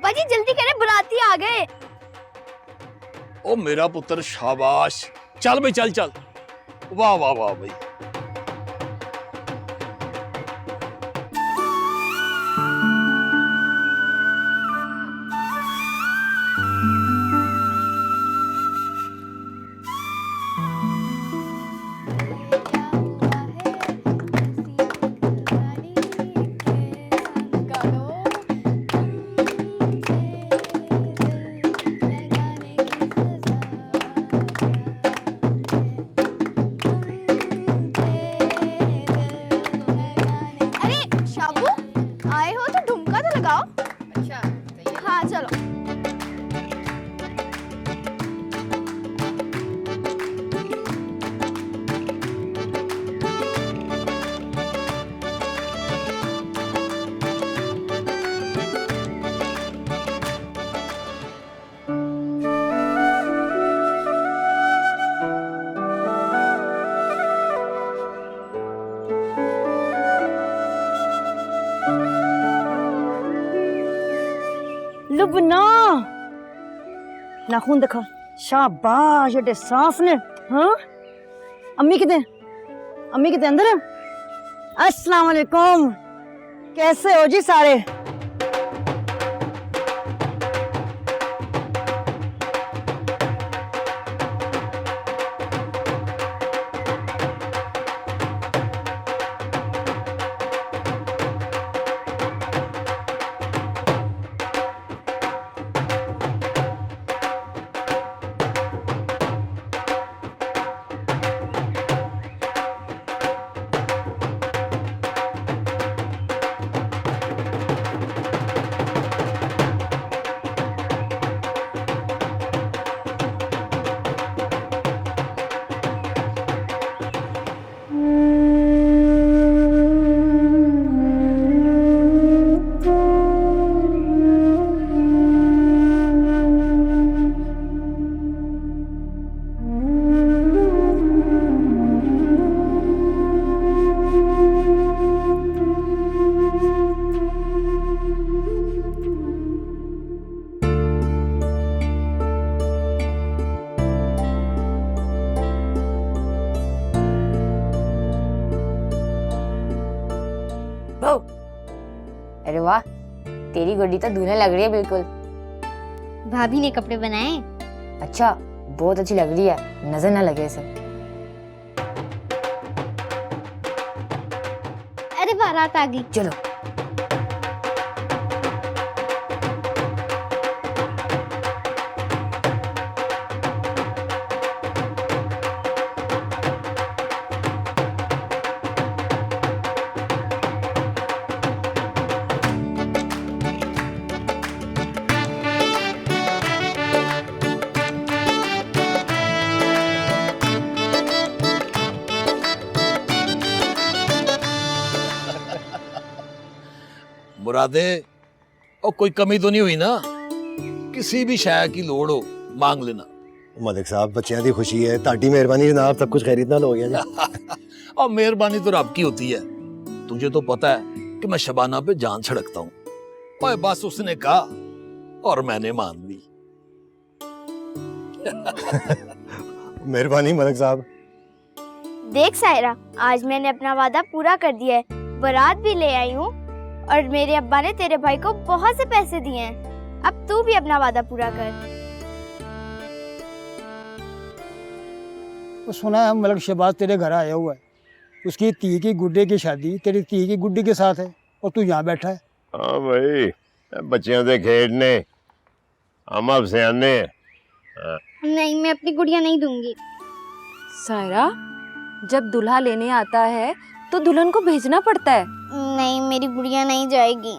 पापा जी जल्दी करें, बुलाती आ गए। ओ मेरा पुत्र, शाबाश। चल भाई, चल चल। वाह वाह वाह भाई। हाँ चलो। लुबना नाखून दिखा। शाबाश, एडे साफ ने। हाँ, अम्मी कितने? अम्मी कितने अंदर है? अस्सलाम वालेकुम, कैसे हो जी सारे? अरे वाह, तेरी गुड्डी तो दूल्हे लग रही है बिल्कुल। भाभी ने कपड़े बनाए। अच्छा, बहुत अच्छी लग रही है, नजर ना लगे इसे। अरे बारात आ गई। चलो। मुरादे, और कोई कमी तो नहीं हुई ना? किसी भी शय की लोड़ हो मांग लेना। मलिक साहब, बच्चियां दी खुशी है, ताड़ी मेहरबानी जनाब, सब कुछ खरीदना हो गया जी। और मेहरबानी तो रब की होती है। तुझे तो पता है कि मैं शबाना पे जान छिड़कता हूँ। और बस उसने कहा और मैंने मान ली। मेहरबानी मलिक साहब। देख सायरा, आज मैंने अपना वादा पूरा कर दिया है, बारात भी ले आई हूँ और मेरे अब्बा ने तेरे भाई को बहुत से पैसे दिए हैं। अब तू भी अपना वादा पूरा कर। तो सुना है मलिक शहबाज तेरे घर आया हुआ है, उसकी ती की गुड्डे की शादी तेरी ती की गुड्डी के साथ है और तू यहाँ बैठा है। हाँ भाई, बच्चियों से खेडने हम अब सियाने। नहीं, मैं अपनी गुड़िया नहीं दूंगी। सायरा, जब दूल्हा लेने आता है तो दुल्हन को भेजना पड़ता है। नहीं, मेरी गुड़िया नहीं जाएगी।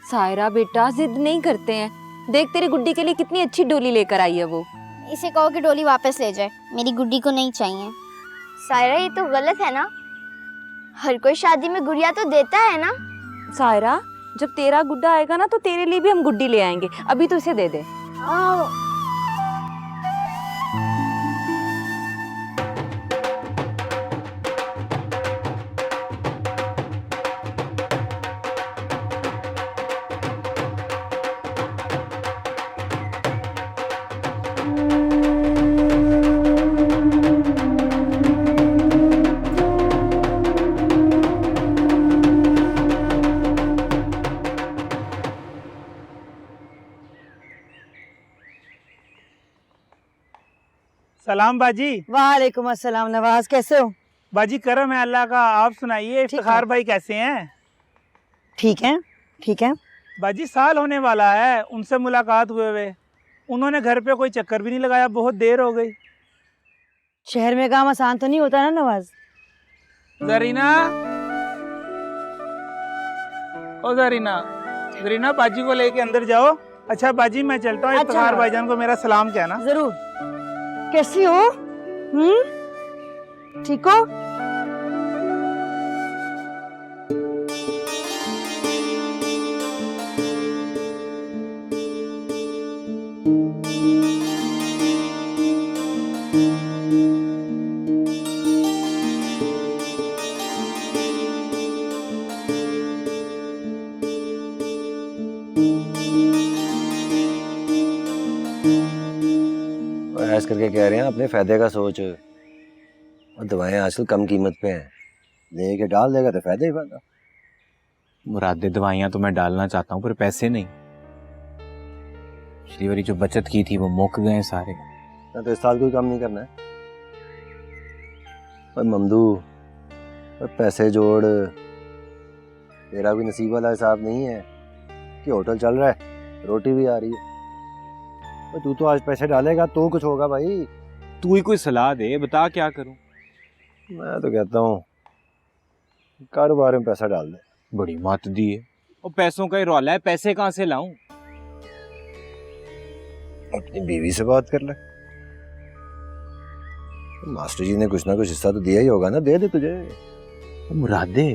सायरा बेटा, जिद नहीं करते हैं। देख, तेरी गुड्डी के लिए कितनी अच्छी डोली लेकर आई है वो। इसे कहो कि डोली वापस ले जाए, मेरी गुड्डी को नहीं चाहिए। सायरा, ये तो गलत है ना? हर कोई शादी में गुड़िया तो देता है ना। सायरा, जब तेरा गुड्डा आएगा ना तो तेरे लिए भी हम गुड्डी ले आएंगे। अभी तो इसे दे दे। सलाम बाजी। वालेकुम अस्सलाम नवाज, कैसे हो? बाजी करम है अल्लाह का, आप सुनाइए इफ्तिखार भाई कैसे हैं? ठीक है, ठीक है। बाजी साल होने वाला है उनसे मुलाकात हुए, उन्होंने घर पे कोई चक्कर भी नहीं लगाया, बहुत देर हो गई। शहर में काम आसान तो नहीं होता ना नवाज। जरीना, ओ जरीना, जरीना बाजी को लेके अंदर जाओ। अच्छा बाजी मैं चलता हूँ, इफ्तिखार अच्छा। भाईजान को मेरा सलाम कहना। जरूर। कैसी हो? ठीक हो? ऐस करके कह रहे हैं अपने फायदे का सोच। और दवाएं आजकल कम कीमत पे हैं, लेके डाल देगा तो फायदा ही फायदा। मुरादे दवाइयाँ तो मैं डालना चाहता हूँ पर पैसे नहीं। पिछली बारी जो बचत की थी वो मुक गए सारे। ना तो इस साल कोई काम नहीं करना है। और ममदू और पैसे जोड़, तेरा भी नसीब वाला हिसाब नहीं है कि होटल चल रहा है, रोटी भी आ रही है। और तू तो आज पैसे डालेगा तो कुछ होगा भाई। तू ही कोई सलाह दे, बता क्या करूं। मैं तो कहता हूँ कारोबार में पैसा डाल दे। बड़ी मत दी है। और पैसों का ही रौला है, पैसे कहाँ से लाऊं? अपनी बीवी से बात कर ले। मास्टर जी ने कुछ ना कुछ हिस्सा तो दिया ही होगा ना, दे दे तुझे। मुरादे,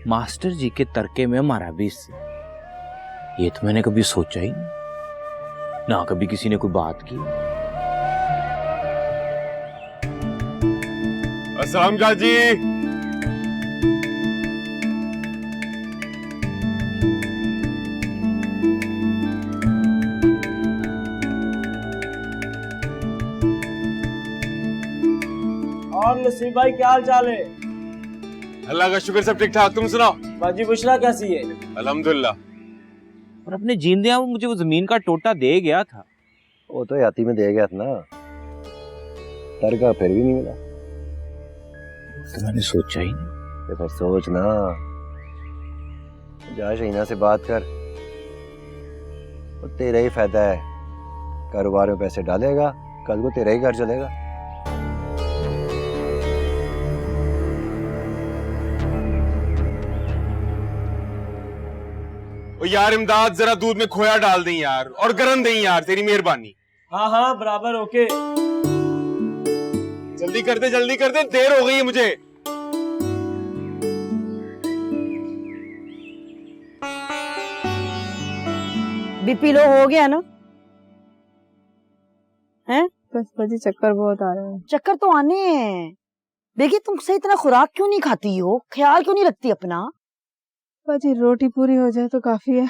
मास्टर जी के तरके में हमारा भी हिस्सा, ये तो मैंने कभी सोचा ही नहीं, ना कभी किसी ने कोई बात की। अस्सलाम जाजी। और नसीब भाई क्या हाल चाल है? अल्लाह का शुक्र, सब ठीक ठाक। तुम सुनाओ? बाजी बुशरा कैसी है? अल्हम्दुलिल्लाह। और अपने जींदे वो मुझे वो जमीन का टोटा दे गया था। वो तो याती में दे गया था ना, तरका फिर भी नहीं मिला। तो मैंने सोचा ही नहीं। तो फिर सोच ना, जा शहीना से बात कर, वो तेरा ही फायदा है। कारोबार में पैसे डालेगा, कल को तेरा ही घर चलेगा। ओ यार इमदाद, जरा दूध में खोया डाल दें यार, और गरम दें यार, तेरी मेहरबानी। हाँ हाँ बराबर, ओके। जल्दी कर दे, जल्दी कर दे, देर हो गई है मुझे। बीपी लो हो गया ना? हैं? बस बाजी चक्कर बहुत आ रहे हैं। चक्कर तो आने हैं। देखिए तुमसे इतना खुराक क्यों नहीं खाती हो, ख्याल क्यों नहीं रखती अपना? बाजी रोटी पूरी हो जाए तो काफी है,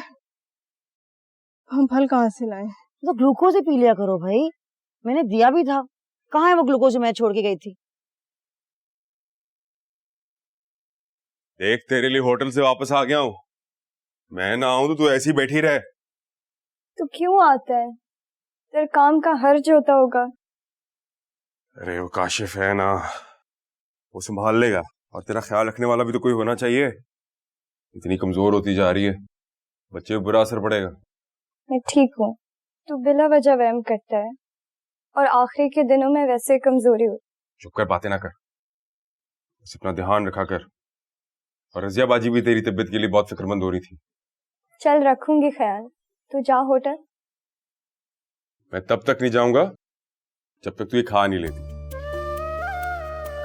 हम फल कहाँ से लाएं? तो ग्लूकोज ही पी लिया करो भाई, मैंने दिया भी था। कहाँ है वो ग्लूकोज जो मैं छोड़ के गई थी? देख, तेरे लिए होटल से वापस आ गया हूँ। मैं ना आऊं तो तू ऐसी बैठी रहे। तो क्यों आता है? तेरे काम का हर्ज होता होगा। अरे वो काशिफ है ना, वो संभाल लेगा, और तेरा ख्याल रखने वाला भी तो कोई होना चाहिए। इतनी कमजोर होती जा रही है, बच्चे पे बुरा असर पड़ेगा। मैं ठीक हूँ, तू बिला वजह वहम करता है, और आखिरी के दिनों में वैसे कमजोरी हो। चुप कर, बातें ना कर, बस अपना ध्यान रखा कर। और रजिया बाजी भी तेरी तबीयत के लिए बहुत फिक्रमंद हो रही थी। चल रखूंगी ख्याल, तू जा होटल। मैं तब तक नहीं जाऊंगा जब तक तू ये खा नहीं लेती।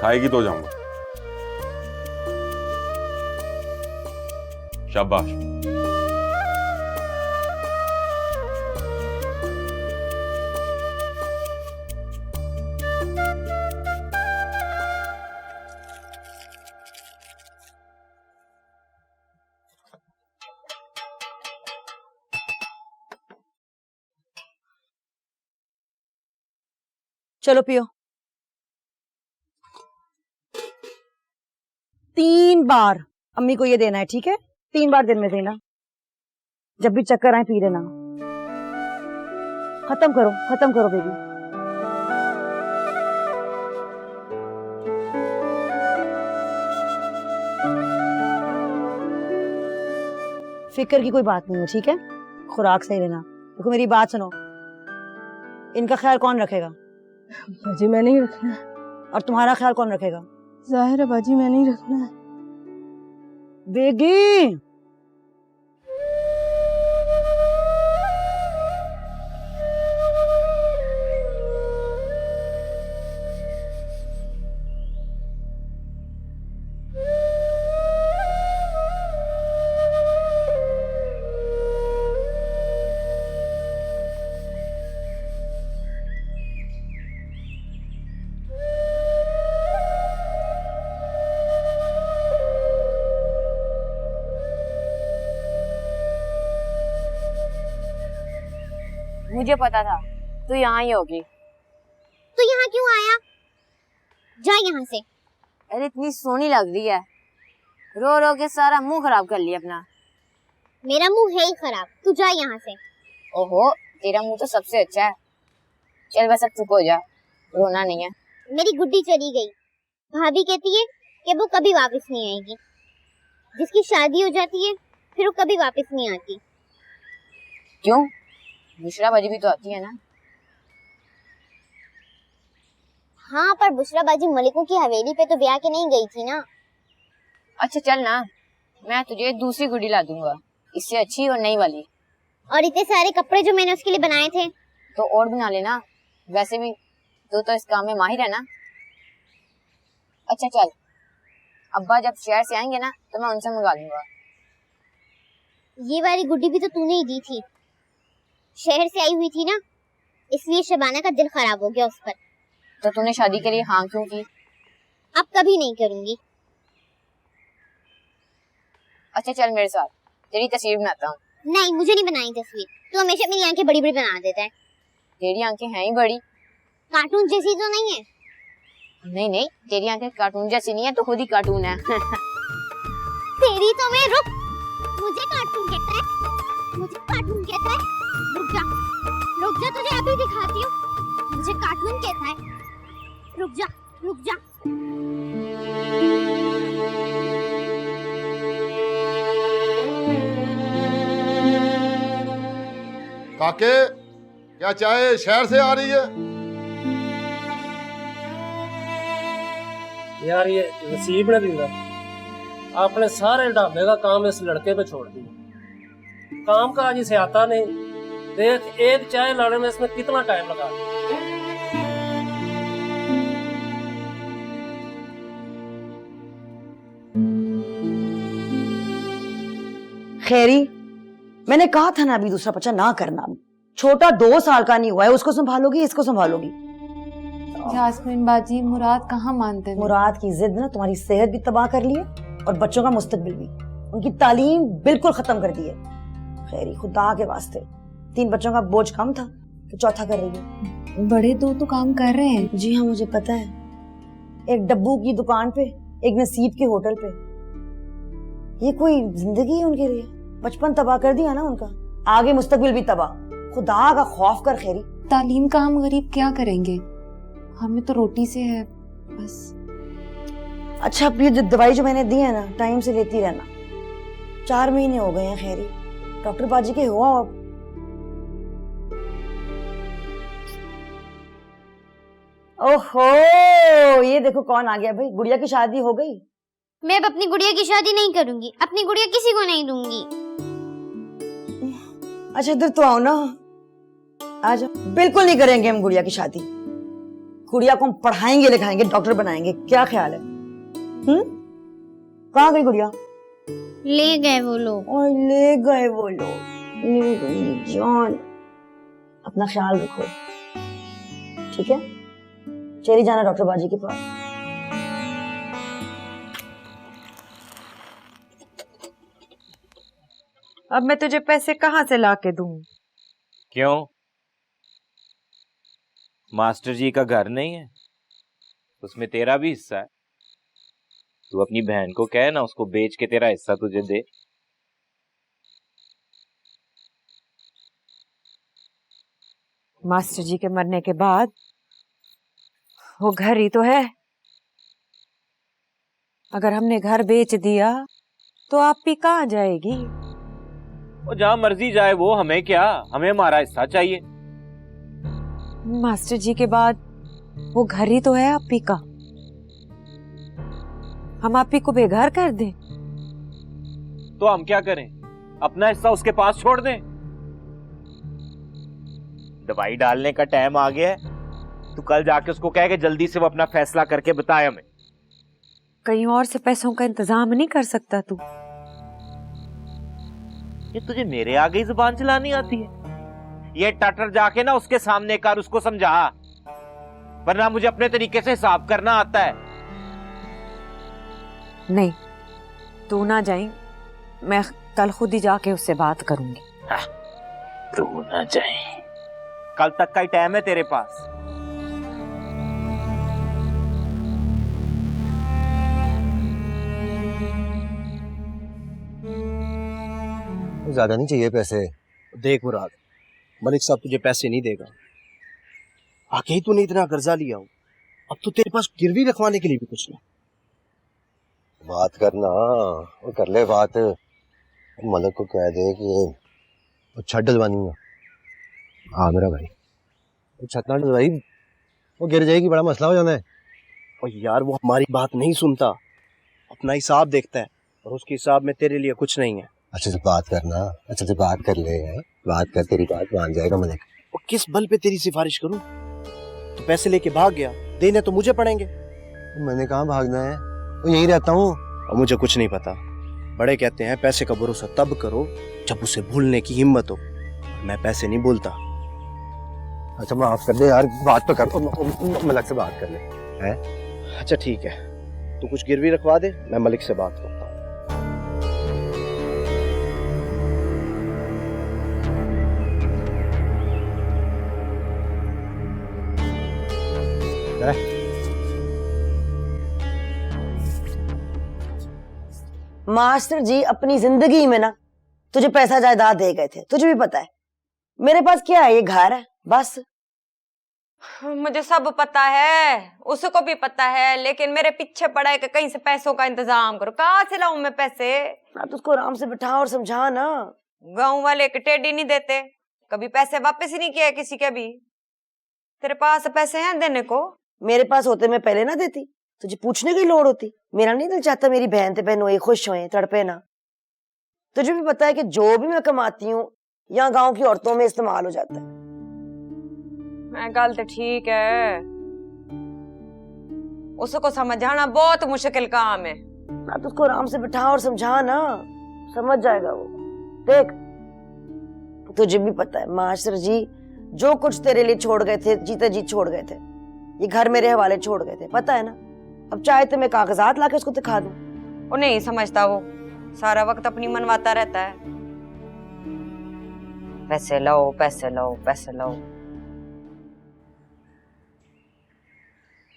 खाएगी तो जाऊंगा। शाबाश। चलो पियो। 3 बार अम्मी को ये देना है, ठीक है? 3 बार दिन में देना, जब भी चक्कर आए पी लेना। खत्म करो बेबी। फिक्र की कोई बात नहीं है, ठीक है? खुराक सही लेना। देखो मेरी बात सुनो, इनका ख्याल कौन रखेगा? बाजी मैं नहीं रखना है। और तुम्हारा ख्याल कौन रखेगा? जाहिर है बाजी मैं नहीं रखना है। बेगी मुझे पता था तू यहाँ ही होगी। तू यहाँ क्यों आया? जा यहाँ से। अरे इतनी सोनी लग रही है, रो रो के सारा मुंह खराब कर लिया अपना। मेरा मुंह है ही खराब, तू जा यहाँ से। ओहो तेरा मुंह तो सबसे अच्छा है। चल बस अब चुप हो जा, रोना नहीं है। मेरी गुड्डी चली गई, भाभी कहती है कि वो कभी वापस नहीं आएगी। जिसकी शादी हो जाती है फिर वो कभी वापस नहीं आती। क्यों? बुशरा बाजी भी तो आती है ना। हाँ पर बुशरा बाजी मलिकों की हवेली पे तो ब्याह के नहीं गई थी ना। अच्छा चल ना, मैं तुझे दूसरी गुड्डी ला दूंगा, इससे अच्छी और नई वाली। और इतने सारे कपड़े जो मैंने उसके लिए बनाए थे। तो और बना लेना, वैसे भी तू तो इस काम में माहिर है ना। अच्छा चल, अब्बा जब शहर से आएंगे ना तो मैं उनसे मंगा लूंगा। ये वाली गुड्डी भी तो तूने ही दी थी, शहर से आई हुई थी ना, इसलिए शबाना का दिल खराब हो गया उस पर। तो तूने शादी के लिए हाँ क्यों की? अब कभी नहीं करूंगी। अच्छा चल मेरे साथ, तेरी तस्वीर बनाता हूँ। नहीं मुझे नहीं बनाई तस्वीर, तू हमेशा मेरी आंखें बड़ी बड़ी बना देता है। तेरी आंखें हैं ही बड़ी। कार्टून जैसी तो नहीं है? नहीं नहीं, तेरी आंखें कार्टून जैसी नहीं है, तो खुद ही कार्टून है। तेरी तो मैं रुक, मुझे कार्टून कहता है, मुझे कार्टून कहता है। रुक जा तुझे अभी दिखाती हूँ। मुझे कार्टून कहता है, रुक जा रुक जा। काके क्या चाय शहर से आ रही है? यार ये नसीब ने दिया, आपने सारे ढाबे का काम इस लड़के पे छोड़ दिया। काम काज इसे आता नहीं, देख एक चाय लाने में इसमें कितना टाइम लगा। खैरी, मैंने कहा था ना अभी दूसरा बच्चा ना करना। छोटा 2 साल का नहीं हुआ है, उसको संभालोगी इसको संभालोगी। जास्मिन बाजी मुराद कहाँ मानते हैं? मुराद की जिद ना तुम्हारी सेहत भी तबाह कर ली है और बच्चों का मुस्तकबिल भी, उनकी तालीम बिल्कुल खत्म कर दी है। खैरी खुदा के वास्ते 3 बच्चों का बोझ कम था तो चौथा कर रही है। बड़े 2 तो काम कर रहे हैं। जी हाँ मुझे पता है, एक डब्बू की दुकान पे, एक नसीब के होटल पे। ये कोई जिंदगी है उनके लिए? बचपन तबाह कर दिया ना उनका, आगे मुस्तकबिल भी तबाह। खुदा का खौफ कर खैरी। तालीम का हम गरीब क्या करेंगे, हमें तो रोटी से है बस। अच्छा अब ये जो दवाई जो मैंने दी है ना, टाइम से लेती रहना। 4 महीने हो गए हैं खैरी, डॉक्टर बाजी के हुआ। ओहो ये देखो कौन आ गया भाई, गुड़िया की शादी हो गई। मैं अब अपनी गुड़िया की शादी नहीं करूंगी, अपनी गुड़िया किसी को नहीं दूंगी। अच्छा इधर तो आओ ना, आ जाओ। बिल्कुल नहीं करेंगे हम गुड़िया की शादी। गुड़िया को हम पढ़ाएंगे लिखाएंगे, डॉक्टर बनाएंगे, क्या ख्याल है? कहाँ गई गुड़िया? ले गए वो लोग। और ले गए वो लोग, ले गई जान। अपना ख्याल रखो ठीक है, चली जाना डॉक्टर बाजी के पास। अब मैं तुझे पैसे कहाँ से ला के दूं? क्यों, मास्टर जी का घर नहीं है? उसमें तेरा भी हिस्सा है। तू अपनी बहन को कह ना, उसको बेच के तेरा हिस्सा तुझे दे। मास्टर जी के मरने के बाद वो घर ही तो है। अगर हमने घर बेच दिया तो आप भी कहाँ जाएगी? और जहां मर्जी जाए वो, हमें क्या, हमें हमारा हिस्सा चाहिए। मास्टर जी के बाद वो घर ही तो है आपी का, हम आपी को बेघर कर दें? तो हम क्या करें, अपना हिस्सा उसके पास छोड़ दें? दवाई डालने का टाइम आ गया है, तू कल जाके उसको कह के जल्दी से वो अपना फैसला करके बताए हमें। कहीं और से पैसों का इंतजाम नहीं कर सकता तू? ये तुझे मेरे आगे ही जुबान चलानी आती है? ये टटर जाके ना उसके सामने कर, उसको समझा, वरना मुझे अपने तरीके से हिसाब करना आता है। नहीं, तू ना जाए, मैं कल खुद ही जाके उससे बात करूंगी। तू ना जाए, कल तक का ही टाइम है तेरे पास। ज्यादा नहीं चाहिए पैसे। देख मुराद, मलिक साहब तुझे पैसे नहीं देगा। आगे ही तूने इतना कर्जा लिया हो, अब तो तेरे पास गिरवी रखवाने के लिए भी कुछ नहीं। बात करना और कर ले बात। मलिक को कह दे कि वो छत डलवानी है। हाँ मेरा भाई, वो छत ना डलवाई वो गिर जाएगी, बड़ा मसला हो जाना है। और यार वो हमारी बात नहीं सुनता, अपना हिसाब देखता है, और उसके हिसाब में तेरे लिए कुछ नहीं है। अच्छे से बात करना, अच्छे से बात कर ले, बात कर, तेरी बात मान जाएगा मलिक। और किस बल पे तेरी सिफारिश करूं? तो पैसे लेके भाग गया, देने तो मुझे पड़ेंगे। मैंने कहाँ भागना है, वो यहीं रहता हूँ। और मुझे कुछ नहीं पता। बड़े कहते हैं पैसे का भरोसा तब करो जब उसे भूलने की हिम्मत हो। मैं पैसे नहीं भूलता। अच्छा माफ कर दे यार, बात तो कर, मलिक से बात कर ले है? अच्छा ठीक है, तू कुछ गिरवी रखवा दे, मैं मलिक से बात करता हूँ। मास्टर जी अपनी जिंदगी में ना तुझे पैसा जायदाद दे गए थे, तुझे भी पता है। मेरे पास क्या है, ये घर है बस। मुझे सब पता है, उसको भी पता है, लेकिन मेरे पीछे पड़ा है कि कहीं से पैसों का इंतजाम करो। कहाँ से लाऊं मैं पैसे? ना तो उसको आराम से बिठा और समझा ना। गांव वाले एक टेडी नहीं देते, कभी पैसे वापस ही नहीं किए किसी के भी। तेरे पास पैसे हैं देने को? मेरे पास होते मैं पहले ना देती, तुझे पूछने की लोड़ होती। मेरा नहीं दिल चाहता मेरी बहन ते बहन हुई खुश होए, तड़पे ना। तुझे भी पता है कि जो भी मैं कमाती हूँ यहाँ गांव की औरतों में इस्तेमाल हो जाता है। मैं गल तो ठीक है, उसको समझाना बहुत मुश्किल काम है। ना तो उसको आराम से बिठा और समझा ना, समझ जाएगा वो। देख तुझे भी पता है मास्टर जी जो कुछ तेरे लिए छोड़ गए थे, जीते जी छोड़ गए थे। ये घर मेरे हवाले छोड़ गए थे, पता है ना। अब चाहे तो मैं कागजात लाके उसको दिखा दूं। वो नहीं समझता, वो सारा वक्त अपनी मनवाता रहता है। पैसे लाओ, पैसे लाओ, पैसे लाओ।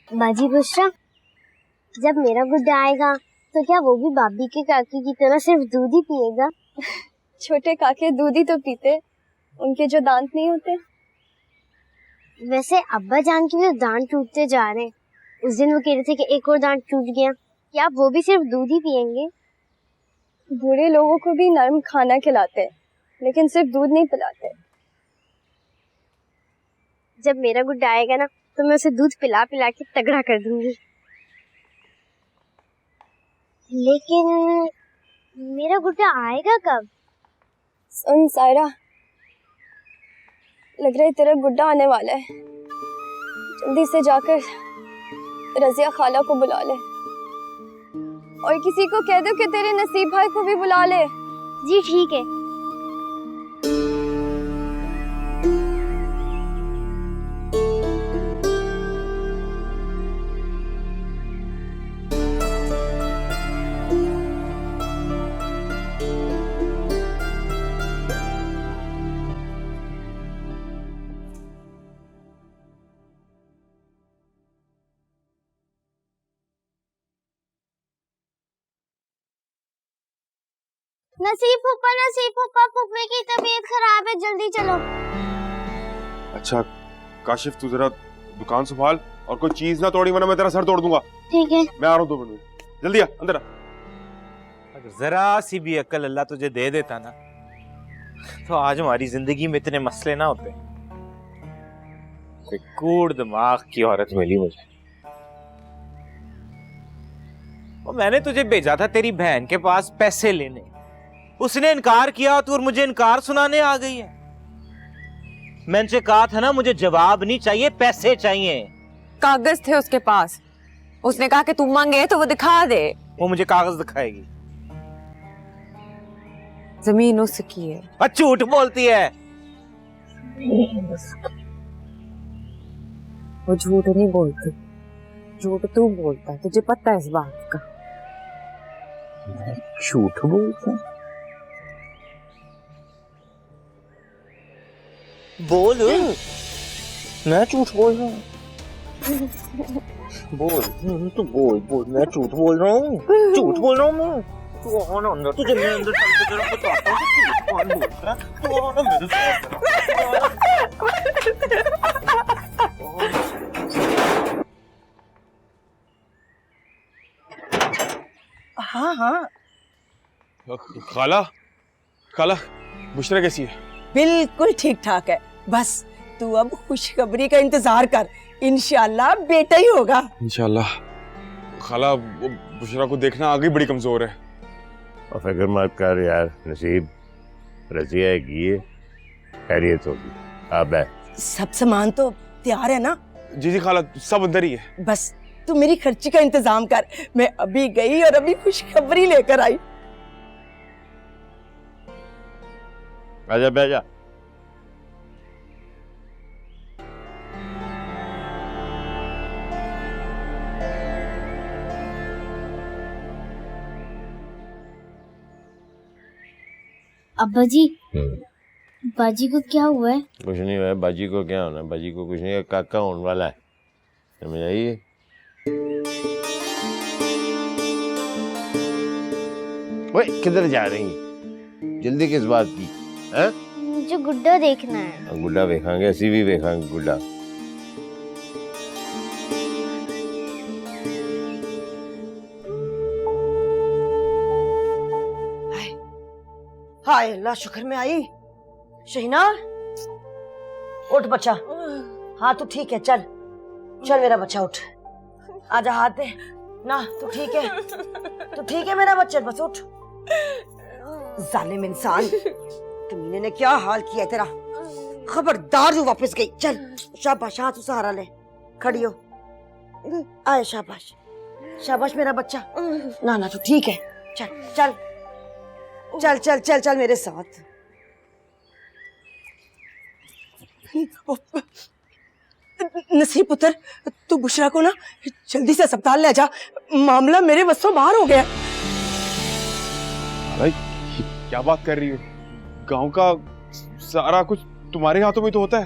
बाजी बुशरा, जब मेरा गुड्डा आएगा तो क्या वो भी भाभी के काके की तरह सिर्फ दूध ही पिएगा? छोटे काके दूध ही तो पीते, उनके जो दांत नहीं होते। वैसे अब्बा जान के भी दांत टूटते जा रहे हैं। उस दिन वो कह रहे थे कि एक और दांत टूट गया, क्या वो भी सिर्फ दूध ही पिएंगे? बूढ़े लोगों को भी नरम खाना खिलाते हैं, लेकिन सिर्फ दूध नहीं पिलाते। जब मेरा गुड्डा आएगा ना तो मैं उसे दूध पिला पिला के तगड़ा कर दूंगी। लेकिन मेरा गुड्डा आएगा कब? सुन सायरा, लग रहा है तेरा गुड्डा आने वाला है। जल्दी से जाकर रजिया खाला को बुला ले, और किसी को कह दो कि तेरे नसीब भाई को भी बुला ले। जी ठीक है। नसीब फूफा, फूफे की तबीयत खराब है, जल्दी चलो। अच्छा काशिफ, तू जरा दुकान संभाल और कोई चीज ना तोड़ी, वरना मैं तेरा सर तोड़ दूंगा। ठीक है। मैं आ रहा हूँ 2 मिनट में, जल्दी आ, अंदर आ। अगर जरा सी भी अक्ल अल्लाह तुझे दे देता ना, तो आज हमारी जिंदगी में इतने मसले ना होते। कोई कूड़ दिमाग की औरत मिली मुझे। और मैंने तुझे भेजा था तेरी बहन के पास पैसे लेने, उसने इनकार किया तो और मुझे इनकार सुनाने आ गई है। मैंने उनसे कहा था ना, मुझे जवाब नहीं चाहिए, पैसे चाहिए। कागज थे उसके पास, उसने कहा कि तू मांगे तो वो दिखा दे। वो मुझे कागज दिखाएगी? जमीन उसकी है। झूठ बोलती है। वो झूठ नहीं बोलती, झूठ तू बोलता है, तुझे पता है इस बात का। झूठ बोलता? बोल, मैं झूठ बोल रहा हूँ? बोल, तू बोल बोल, मैं झूठ बोल रहा हूँ? झूठ बोल रहा हूँ मैं? तू आओ ना अंदर, तुझे मैं अंदर चल के तेरा बताता हूँ कि कौन बोल रहा है। तू आओ ना मेरे साथ। हाँ हाँ खाला, खाला बुशरा कैसी है? बिल्कुल ठीक ठाक है। बस तू अब खुशखबरी का इंतजार कर, इंशाल्लाह बेटा ही होगा। इंशाल्लाह। खाला वो बुशरा को देखना आ गई, बड़ी कमजोर है। और फिक्र मत कर यार नसीब, रजिया की है, खैरियत होगी। अब है सब सामान तो तैयार है ना? जी जी खाला, सब अंदर ही है। बस तू मेरी खर्ची का इंतजाम कर, मैं अभी गई और अभी खुशखबरी लेकर आई। आजा बैजा। अब्बा जी, बाजी को क्या हुआ है? कुछ नहीं हुआ है। बाजी को क्या होना है? बाजी को कुछ नहीं है, काका होने वाला है। समझ आई? ओए किधर जा रही हैं? जल्दी किस बात की है? मुझे गुड्डा देखना है। गुड्डा देखांगे, असी भी देखांगे गुड्डा। हाय अल्लाह, शुक्र में आई। शहीना उठ बच्चा। हाँ तू ठीक है, चल चल मेरा बच्चा उठ, आजा हाथ दे ना। तू ठीक है, तू ठीक है मेरा बच्चा, बस उठ। जालिम इंसान, कमीने ने क्या हाल किया तेरा। खबरदार जो वापस गई। चल शाबाश, हाथ सहारा ले, खड़ी हो। आए शाबाश शाबाश मेरा बच्चा। ना ना तू ठीक है, चल चल चल चल चल चल मेरे साथ। नसीब पुत्र, तू बुशरा को ना जल्दी से अस्पताल ले जा, मामला मेरे बस्सों बाहर हो गया। भाई क्या बात कर रही हो? गांव का सारा कुछ तुम्हारे हाथों में तो होता है।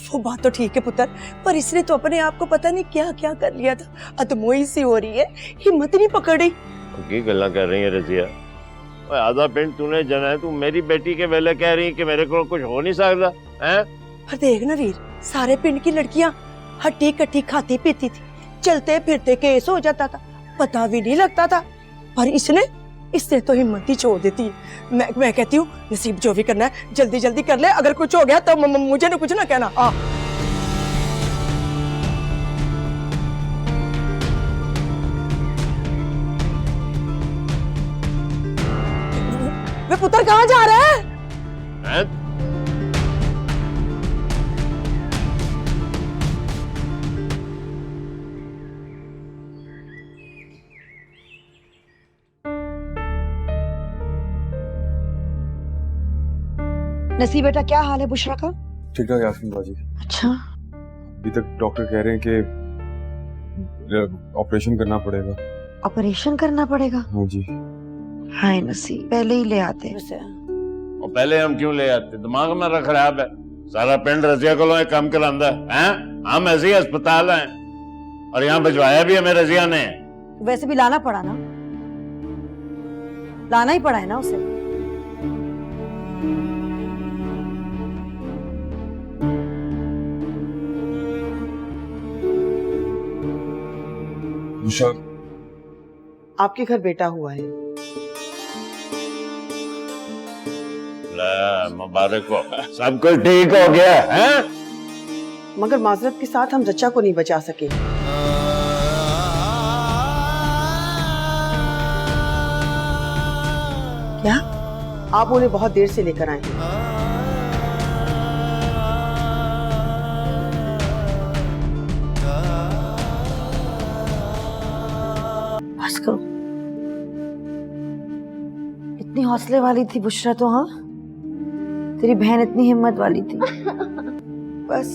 वो बात तो ठीक है पुत्र, पर इसने तो अपने आप को पता नहीं क्या क्या कर लिया था। अदमोई सी हो रही है, हिम्मत नहीं पकड़ रही। की गल्ला कर रही है रजिया? आधा पिंड तूने जना है, तू मेरी बेटी के वेले कह रही है कि मेरे को कुछ हो नहीं सकता है? पर देख ना वीर, सारे पिंड की लड़कियां हट्टी कट्टी खाती पीती थी, चलते फिरते केस हो जाता था, पता भी नहीं लगता था। पर इसने तो हिम्मत ही छोड़ देती है। मैं कहती हूँ नसीब जो भी करना है जल्दी जल्दी कर ले, अगर कुछ हो गया तो मुझे ना कुछ ना कहना। वे पुत्र कहाँ जा रहा है? नसीब बेटा, क्या हाल है बुशरा का? ठीक है यास्मीन बाजी। अच्छा, अभी तक डॉक्टर कह रहे हैं कि ऑपरेशन करना पड़ेगा। ऑपरेशन करना पड़ेगा? हाँ जी। हाय नसीब, पहले ही ले आते। और पहले हम क्यों ले आते? दिमाग मेरा खराब है। सारा पिंड रजिया को काम करांदा है। हम ऐसे ही अस्पताल हैं और यहाँ भिजवाया भी हमें रजिया ने। वैसे भी लाना पड़ा ना, लाना ही पड़ा है ना उसे। आपके घर बेटा हुआ है। मुबारक हो, सब कुछ ठीक हो गया है। मगर माजरत के साथ हम जच्चा को नहीं बचा सके। क्या आप उन्हें बहुत देर से लेकर आए हैं? बस करो, इतनी हौसले वाली थी बुशरा तो, हाँ तेरी बहन इतनी हिम्मत वाली थी। बस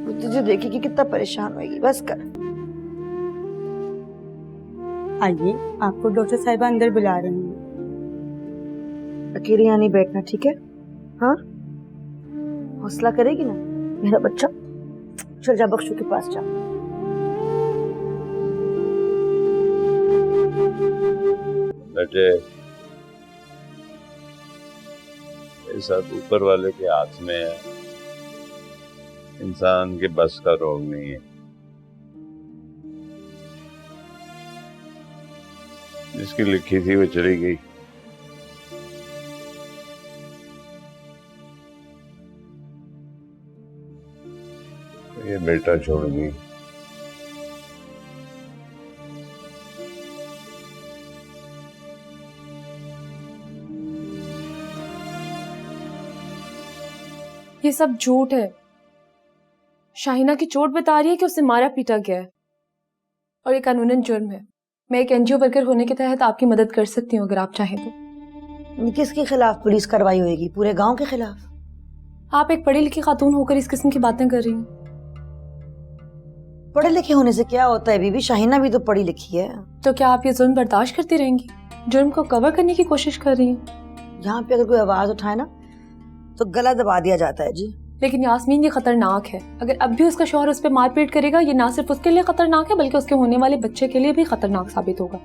वो तुझे देखेगी कितना परेशान होगी। बस कर। आइए, आपको डॉक्टर साहिबा अंदर बुला रही हैं। अकेले यहाँ नहीं बैठना, ठीक है? हाँ, हौसला करेगी ना मेरा बच्चा। चल जा बख्शू के पास जा। बेटे, ये सब ऊपर वाले के हाथ में है, इंसान के बस का रोग नहीं है। जिसकी लिखी थी वो चली गई। ये बेटा छोड़ गई। ये सब झूठ है। शाहिना की चोट बता रही है कि उसे मारा पीटा गया है और ये कानूनन जुर्म है। मैं एक एनजीओ वर्कर होने के तहत आपकी मदद कर सकती हूँ अगर आप चाहें तो। किसके खिलाफ पुलिस कार्रवाई होगी? पूरे गांव के खिलाफ? आप एक पढ़ी लिखी खातून होकर इस किस्म की बातें कर रही हैं। पढ़े लिखे होने से क्या होता है बीबी? शाहिना भी तो पढ़ी लिखी है। तो क्या आप ये जुर्म बर्दाश्त करती रहेंगी? जुर्म को कवर करने की कोशिश कर रही हैं। यहाँ पे अगर कोई आवाज उठाए ना तो गला दबा दिया जाता है जी। लेकिन यास्मीन, ये खतरनाक है। अगर अब भी उसका शौहर उस पर मारपीट करेगा, ये ना सिर्फ उसके लिए खतरनाक है बल्कि उसके होने वाले बच्चे के लिए भी खतरनाक साबित होगा।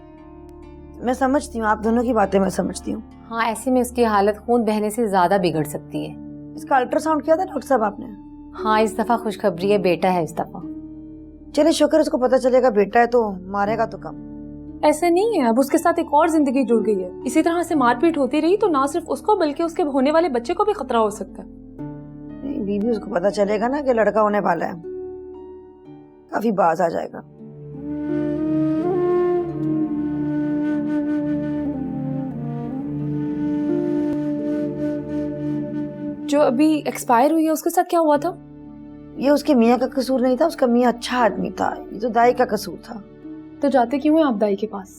मैं समझती हूँ, आप दोनों की बातें मैं समझती हूँ। हाँ, ऐसे में उसकी हालत खून बहने से ज्यादा बिगड़ सकती है। इसका अल्ट्रासाउंड किया था डॉक्टर साहब आपने? हाँ, इस दफा खुशखबरी है, बेटा है इस दफा। चलिए शुक्र, उसको पता चलेगा बेटा है तो मारेगा तो कम। ऐसे नहीं है, अब उसके साथ एक और जिंदगी जुड़ गई है। इसी तरह से मारपीट होती रही तो ना सिर्फ उसको बल्कि उसके होने वाले बच्चे को भी खतरा हो सकता है। बीबी, उसको पता चलेगा ना कि लड़का होने वाला है, काफी बाज आ जाएगा। जो अभी एक्सपायर हुई है उसके साथ क्या हुआ था? ये उसके मियाँ का कसूर नहीं था, उसका मियाँ अच्छा आदमी था, ये तो दाई का कसूर था। तो जाते क्यों हैं आप दाई के पास?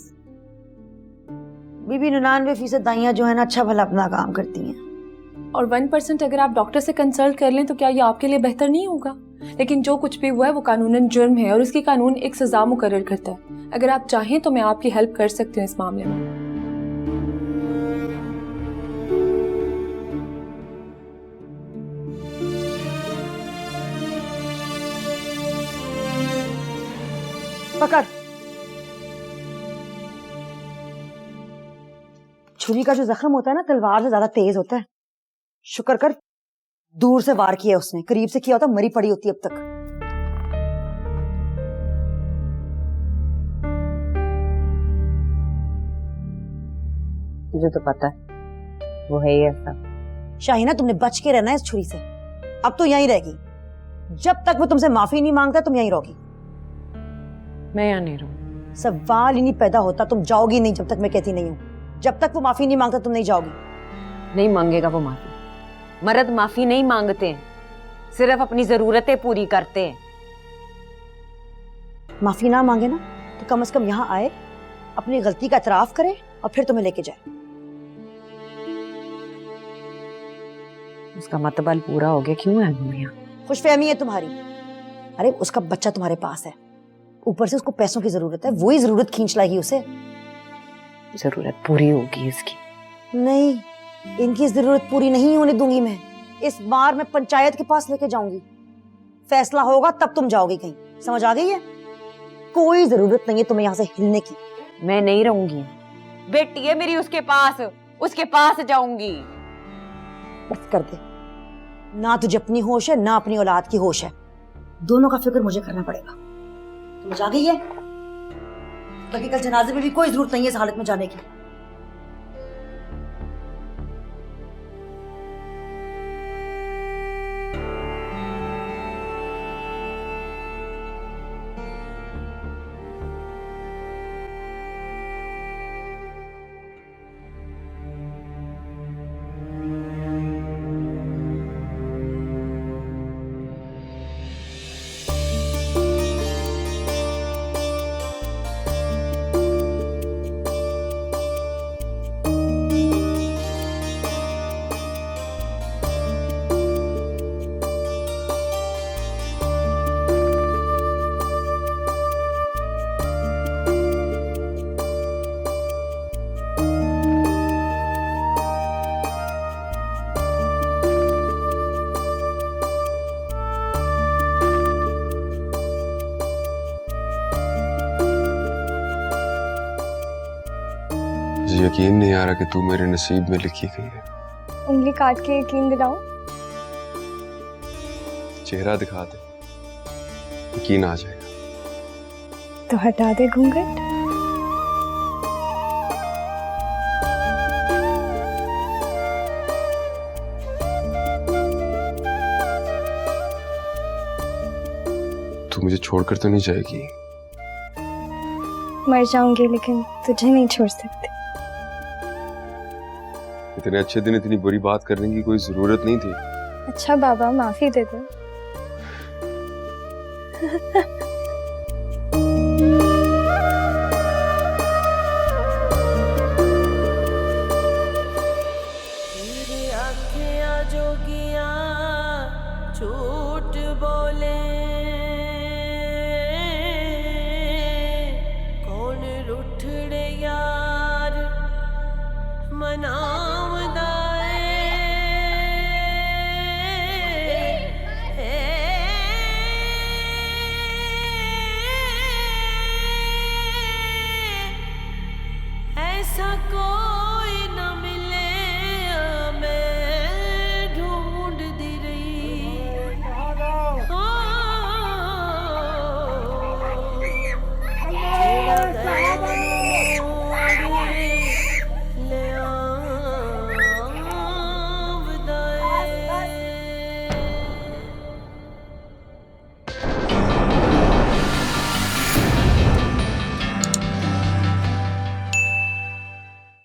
बीबी, 99% दाइयाँ जो है ना अच्छा भला अपना काम करती हैं। और 1% अगर आप डॉक्टर से कंसल्ट कर लें तो क्या ये आपके लिए बेहतर नहीं होगा? लेकिन जो कुछ भी हुआ है वो कानूनन जुर्म है और उसकी कानून एक सजा मुकर्रर करता है। अगर आप चाहें तो मैं आपकी हेल्प कर सकती हूँ इस मामले में। पकड़। छुरी का जो जख्म होता है ना तलवार से ज्यादा तेज होता है। शुक्र कर दूर से वार किया उसने, करीब से किया होता मरी पड़ी होती अब तक। तुझे तो पता है वो है ही ऐसा। शाहिना, तुमने बच के रहना है इस छुरी से। अब तो यहीं रहेगी, जब तक वो तुमसे माफी नहीं मांगता तुम यहीं रहोगी। मैं यहाँ नहीं रहूं। सवाल ही नहीं पैदा होता, तुम जाओगी नहीं जब तक मैं कहती नहीं हूँ। जब तक वो माफी नहीं मांगता तुम नहीं जाओगी। नहीं मांगेगा वो माफी। मर्द माफी नहीं मांगते हैं, सिर्फ अपनी जरूरतें पूरी करते हैं। माफी ना मांगे ना तो कम से कम यहाँ आए, अपनी गलती का इतराफ करे और फिर तुम्हें लेके जाए। उसका मतबल पूरा हो गया, क्यों है हम यहाँ? खुशफहमी है तुम्हारी। अरे उसका बच्चा तुम्हारे पास है, ऊपर से उसको पैसों की जरूरत है, वही जरूरत खींच लाएगी उसे। जरूरत पूरी होगी इसकी। नहीं, इनकी जरूरत पूरी नहीं होने दूंगी मैं। इस बार मैं पंचायत के पास लेके जाऊंगी, फैसला होगा तब तुम जाओगी कहीं। समझ आ गई है? कोई जरूरत नहीं है तुम्हें यहाँ से हिलने की। मैं नहीं रहूंगी, बेटी है मेरी, उसके पास जाऊंगी। बस कर दे, ना तुझे अपनी होश है ना अपनी औलाद की होश है। दोनों का फिक्र मुझे करना पड़ेगा। समझ आ गई है? बाकी कल जनाजे में भी कोई जरूरत नहीं है इस हालत में जाने की। मुझे यकीन नहीं आ रहा कि तू मेरे नसीब में लिखी गई है। उंगली काट के यकीन दिलाऊं? चेहरा दिखा दे, यकीन आ जाएगा। तो हटा दे घूंघट। तू मुझे छोड़कर तो नहीं जाएगी? मर जाऊंगी लेकिन तुझे नहीं छोड़ सकती। इतने अच्छे दिन इतनी बुरी बात करने की कोई जरूरत नहीं थी। अच्छा बाबा, माफी दे दो।